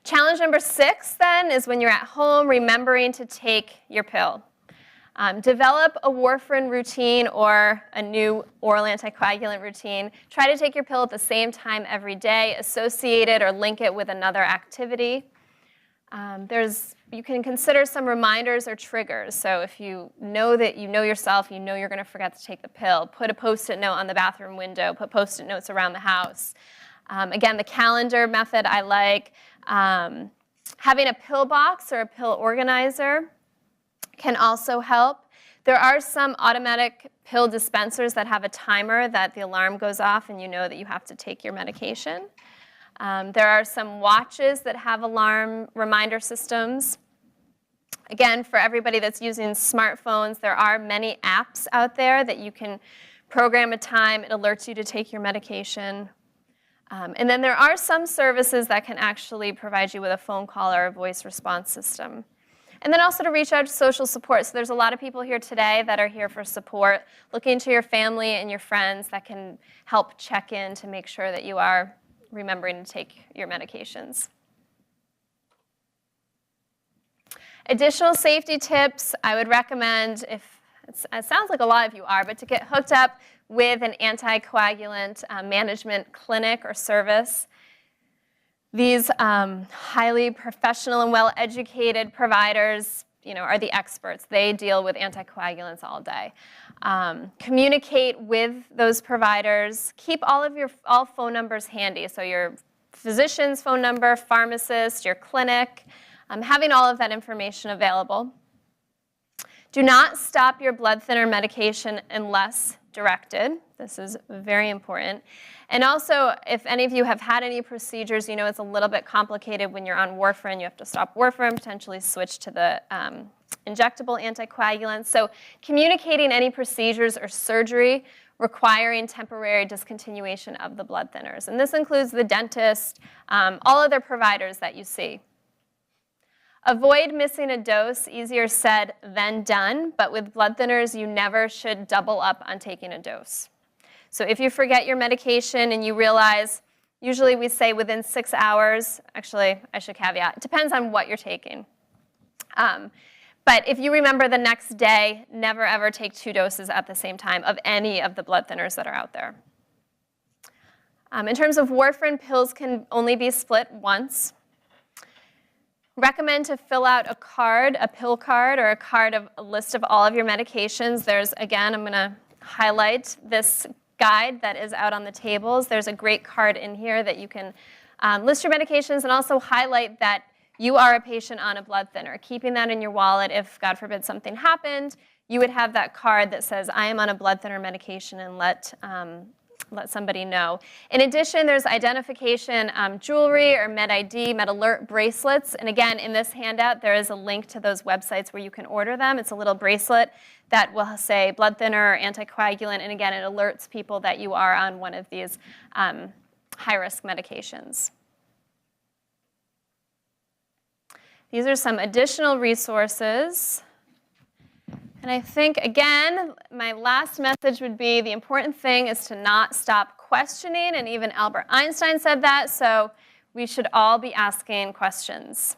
Challenge number 6 then is when you're at home, remembering to take your pill. Develop a warfarin routine or a new oral anticoagulant routine. Try to take your pill at the same time every day. Associate it or link it with another activity. You can consider some reminders or triggers. So if you know that you know yourself, you know you're going to forget to take the pill, put a Post-it note on the bathroom window, put Post-it notes around the house. Again, the calendar method I like. Having a pill box or a pill organizer can also help. There are some automatic pill dispensers that have a timer that the alarm goes off and you know that you have to take your medication. There are some watches that have alarm reminder systems. Again, for everybody that's using smartphones, there are many apps out there that you can program a time. It alerts you to take your medication. And then there are some services that can actually provide you with a phone call or a voice response system. And then also to reach out to social support. So there's a lot of people here today that are here for support. Look into your family and your friends that can help check in to make sure that you are remembering to take your medications. Additional safety tips, I would recommend, if it sounds like a lot of you are, but to get hooked up with an anticoagulant management clinic or service. These highly professional and well-educated providers, are the experts. They deal with anticoagulants all day. Communicate with those providers. Keep all phone numbers handy. So your physician's phone number, pharmacist, your clinic, having all of that information available. Do not stop your blood thinner medication unless directed. This is very important. And also, if any of you have had any procedures, you know it's a little bit complicated when you're on warfarin. You have to stop warfarin, potentially switch to the injectable anticoagulants. So communicating any procedures or surgery requiring temporary discontinuation of the blood thinners. And this includes the dentist, all other providers that you see. Avoid missing a dose, easier said than done, but with blood thinners, you never should double up on taking a dose. So if you forget your medication and you realize, usually we say within 6 hours, actually, I should caveat, it depends on what you're taking. But if you remember the next day, never ever take 2 doses at the same time of any of the blood thinners that are out there. In terms of warfarin, pills can only be split once. Recommend to fill out a card, a pill card, or a list of all of your medications. There's, again, I'm going to highlight this guide that is out on the tables. There's a great card in here that you can list your medications and also highlight that you are a patient on a blood thinner. Keeping that in your wallet, if, God forbid, something happened, you would have that card that says, I am on a blood thinner medication, and let somebody know. In addition, there's identification jewelry or MedID, MedAlert bracelets. And again, in this handout, there is a link to those websites where you can order them. It's a little bracelet that will say blood thinner or anticoagulant. And again, it alerts people that you are on one of these high-risk medications. These are some additional resources. And I think, again, my last message would be the important thing is to not stop questioning, and even Albert Einstein said that, so we should all be asking questions.